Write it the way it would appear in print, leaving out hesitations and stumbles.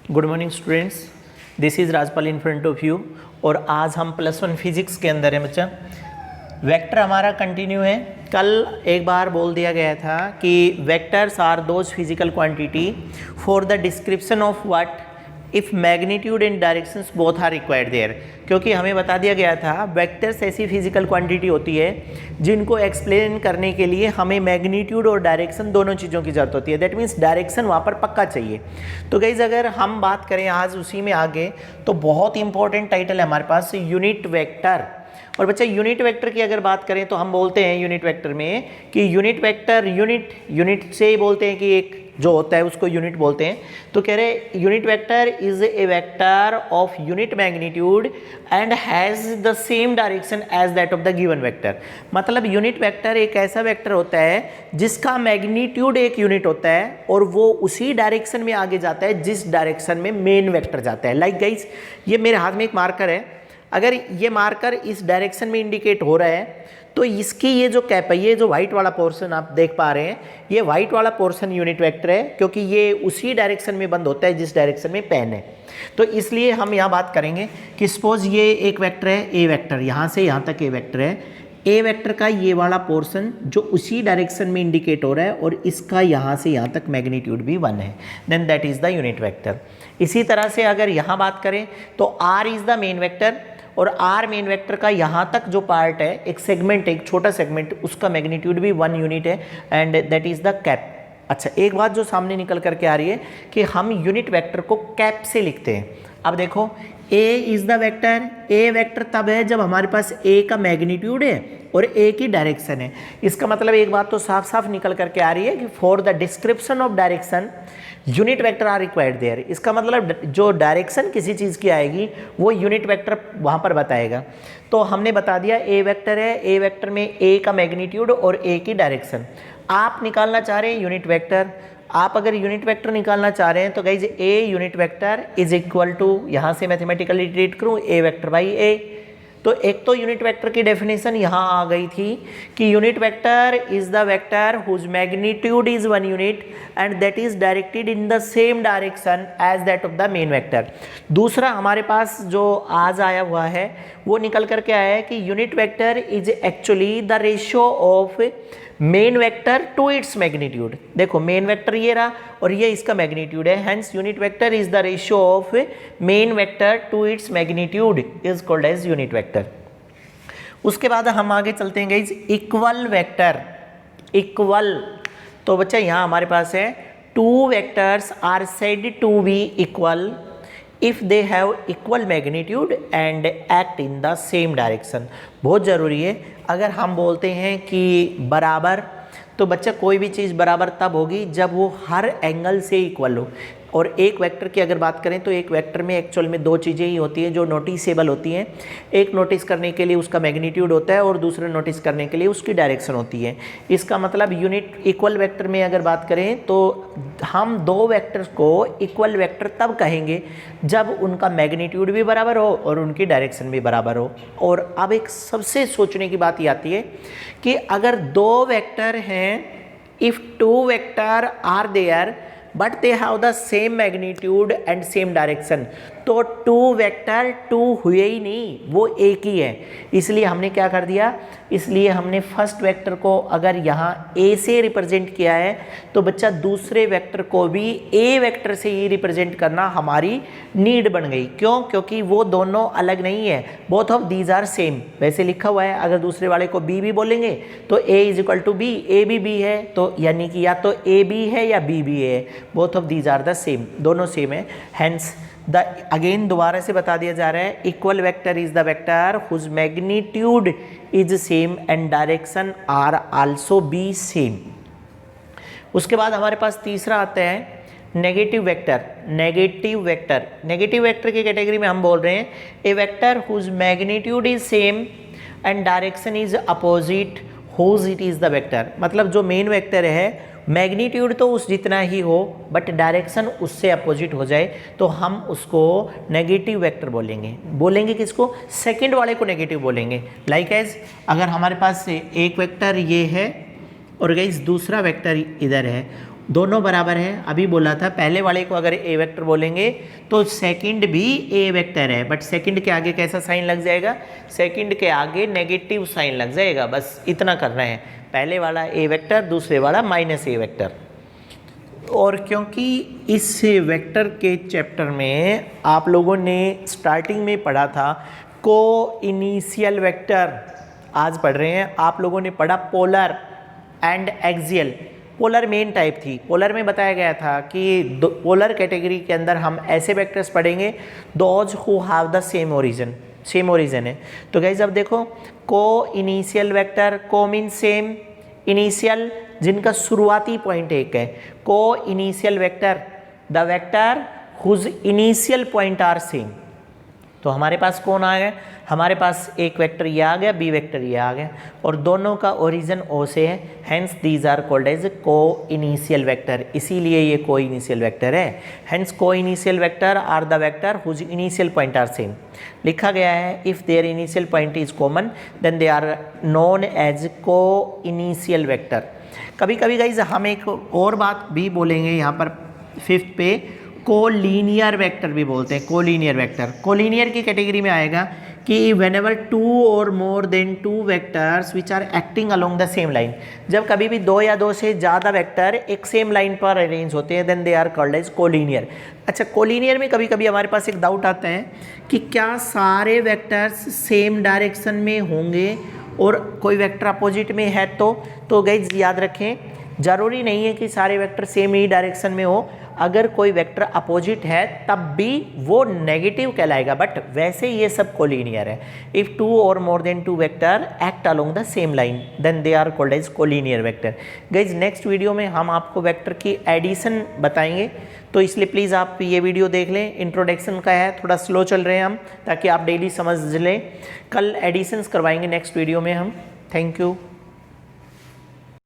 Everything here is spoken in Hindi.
Good morning students, this is Rajpal in front of you. और आज हम +1 फिजिक्स के अंदर है बच्चा। वेक्टर हमारा कंटिन्यू है। कल एक बार बोल दिया गया था कि vectors are those physical quantity for the description of what if magnitude and directions both are required there. क्योंकि हमें बता दिया गया था वेक्टर्स ऐसी फिजिकल क्वांटिटी होती है जिनको एक्सप्लेन करने के लिए हमें मैग्नीट्यूड और डायरेक्शन दोनों चीज़ों की ज़रूरत होती है। दैट मीन्स डायरेक्शन वहाँ पर पक्का चाहिए। तो गाइस अगर हम बात करें आज उसी में आगे, तो बहुत इंपॉर्टेंट टाइटल है हमारे पास यूनिट वेक्टर। और बच्चा यूनिट वेक्टर की अगर बात करें तो हम बोलते हैं यूनिट वेक्टर में कि यूनिट वेक्टर यूनिट से ही बोलते हैं कि एक जो होता है उसको यूनिट बोलते हैं। तो कह रहे unit vector is a vector of unit magnitude and has the same direction as that of the given vector. मतलब यूनिट वेक्टर एक ऐसा वेक्टर होता है जिसका मैग्नीट्यूड एक यूनिट होता है और वो उसी डायरेक्शन में आगे जाता है जिस डायरेक्शन में मेन वेक्टर जाता है। लाइक गाइस, ये मेरे हाथ में एक मार्कर है। अगर ये मार्कर इस डायरेक्शन में इंडिकेट हो रहा है तो इसकी ये जो कैप है, ये जो व्हाइट वाला पोर्शन आप देख पा रहे हैं, ये व्हाइट वाला पोर्शन यूनिट वेक्टर है क्योंकि ये उसी डायरेक्शन में बंद होता है जिस डायरेक्शन में पेन है। तो इसलिए हम यहाँ बात करेंगे कि सपोज ये एक वेक्टर है ए वेक्टर, यहाँ से यहाँ तक ए वेक्टर है। ए वेक्टर का ये वाला पोर्शन जो उसी डायरेक्शन में इंडिकेट हो रहा है और इसका यहाँ से यहाँ तक मैग्नीट्यूड भी 1 है, then that is the unit vector. इसी तरह से अगर यहाँ बात करें तो R is the main vector और आर मेन वेक्टर का यहाँ तक जो पार्ट है, एक सेगमेंट, एक छोटा सेगमेंट, उसका मैग्नीट्यूड भी 1 यूनिट है and that is the cap. अच्छा, एक बात जो सामने निकल करके आ रही है कि हम यूनिट वेक्टर को कैप से लिखते हैं। अब देखो, A is the vector. A vector तब है जब हमारे पास ए का मैग्नीट्यूड है और ए की डायरेक्शन है। इसका मतलब एक बात तो साफ साफ निकल करके आ रही है कि for the description of direction unit vector are required there. इसका मतलब जो डायरेक्शन किसी चीज़ की आएगी वो यूनिट वेक्टर वहाँ पर बताएगा। तो हमने बता दिया ए वेक्टर है, ए वेक्टर में ए का मैग्नीट्यूड और ए की डायरेक्शन। आप निकालना चाह रहे हैं यूनिट वेक्टर। आप अगर यूनिट वेक्टर निकालना चाह रहे हैं तो guys a unit vector is equal to, यहाँ से मैथमेटिकली ट्रीट करूँ, ए वेक्टर बाई ए। तो एक तो यूनिट वेक्टर की डेफिनेशन यहाँ आ गई थी कि unit vector is the vector whose magnitude is 1 unit and that is directed in the same direction as that of the main vector. दूसरा हमारे पास जो आज आया हुआ है वो निकल करके आया है कि unit vector is actually the ratio of main vector to its magnitude. देखो, मेन वेक्टर ये रहा और ये इसका मैग्नीट्यूड है, hence unit vector is the ratio of main vector to its magnitude is called as unit vector. उसके बाद हम आगे चलते हैं गाइस, इक्वल वेक्टर। इक्वल, तो बच्चा यहाँ हमारे पास है two vectors are said to be equal if they have equal magnitude and act in the same direction. बहुत ज़रूरी है। अगर हम बोलते हैं कि बराबर, तो बच्चा कोई भी चीज़ बराबर तब होगी जब वो हर एंगल से इक्वल हो। और एक वेक्टर की अगर बात करें तो एक वेक्टर में एक्चुअल में दो चीज़ें ही होती हैं जो नोटिसेबल होती हैं। एक नोटिस करने के लिए उसका मैग्नीट्यूड होता है और दूसरा नोटिस करने के लिए उसकी डायरेक्शन होती है। इसका मतलब यूनिट इक्वल वेक्टर में अगर बात करें तो हम दो वेक्टर्स को इक्वल वेक्टर तब कहेंगे जब उनका मैग्नीट्यूड भी बराबर हो और उनकी डायरेक्शन भी बराबर हो। और अब एक सबसे सोचने की बात ये आती है कि अगर दो वेक्टर हैं, if two vector are there but they have the same magnitude and same direction, तो टू वेक्टर टू हुए ही नहीं, वो एक ही है। इसलिए हमने क्या कर दिया, इसलिए हमने फर्स्ट वेक्टर को अगर यहाँ ए से रिप्रेजेंट किया है तो बच्चा दूसरे वेक्टर को भी ए वेक्टर से ही रिप्रेजेंट करना हमारी नीड बन गई। क्यों? क्योंकि वो दोनों अलग नहीं है, both of these are same. वैसे लिखा हुआ है, अगर दूसरे वाले को बी भी बोलेंगे तो ए इज इक्वल टू बी, ए भी बी है, तो यानी कि या तो ए बी है या बी बी है, both of these are the same, दोनों सेम है। हैंस द अगेन दोबारा से बता दिया जा रहा है, equal vector is the vector whose magnitude is same and direction are also be same. उसके बाद हमारे पास तीसरा आता है negative vector. Negative vector, negative vector की कैटेगरी में हम बोल रहे हैं a vector whose magnitude is same and direction is opposite whose it is the vector. मतलब जो मेन वेक्टर है मैग्नीट्यूड तो उस जितना ही हो बट डायरेक्शन उससे अपोजिट हो जाए तो हम उसको नेगेटिव वेक्टर बोलेंगे। बोलेंगे किसको? सेकंड वाले को नेगेटिव बोलेंगे। लाइक एज अगर हमारे पास एक वेक्टर ये है और गाइस दूसरा वेक्टर इधर है दोनों बराबर है। अभी बोला था पहले वाले को अगर ए वेक्टर बोलेंगे तो सेकंड भी ए वेक्टर है, बट सेकंड के आगे कैसा साइन लग जाएगा, सेकंड के आगे नेगेटिव साइन लग जाएगा, बस इतना करना है। पहले वाला ए वेक्टर, दूसरे वाला माइनस ए वेक्टर। और क्योंकि इस वेक्टर के चैप्टर में आप लोगों ने स्टार्टिंग में पढ़ा था को इनिशियल वेक्टर, आज पढ़ रहे हैं आप लोगों ने पढ़ा polar and axial. Polar main type थी। पोलर में बताया गया था कि पोलर कैटेगरी के अंदर हम ऐसे वेक्टर्स पढ़ेंगे those who have the same origin है। तो गाइस अब देखो coinitial vector, co mean same, initial जिनका शुरुआती पॉइंट एक है। Coinitial vector the vector whose initial point are same. तो हमारे पास कौन आ गया, हमारे पास एक वेक्टर ये आ गया, बी वेक्टर ये आ गया, और दोनों का ओरिजिन ओ से है, hence these are called as coinitial vector, इसीलिए ये को इनिशियल वेक्टर है। Hence coinitial vector are the vector whose initial point are same. लिखा गया है if their initial point is common then they are known as coinitial vector. कभी कभी गाइज हम एक और बात भी बोलेंगे यहाँ पर फिफ्थ पे, कोलिनियर वेक्टर भी बोलते हैं। कोलिनियर वेक्टर कोलिनियर की कैटेगरी में आएगा कि व्हेनेवर टू और more than two vectors which are acting along the same line, जब कभी भी दो या दो से ज़्यादा वेक्टर एक सेम लाइन पर अरेंज होते हैं then they are called as collinear. अच्छा, कोलिनियर में कभी कभी हमारे पास एक डाउट आता है कि क्या सारे वेक्टर्स सेम डायरेक्शन में होंगे और कोई वेक्टर अपोजिट में है तो गाइज याद रखें ज़रूरी नहीं है कि सारे वेक्टर सेम ही डायरेक्शन में हो। अगर कोई वेक्टर अपोजिट है तब भी वो नेगेटिव कहलाएगा, बट वैसे ये सब कोलिनियर है। इफ़ टू और more than two vector act along the same line then they are called as collinear vector. Guys next video में हम आपको वेक्टर की एडिशन बताएंगे, तो इसलिए प्लीज़ आप ये वीडियो देख लें। इंट्रोडक्शन का है, थोड़ा स्लो चल रहे हैं हम, ताकि आप डेली समझ लें। कल एडिशंस करवाएंगे नेक्स्ट वीडियो में हम। Thank you.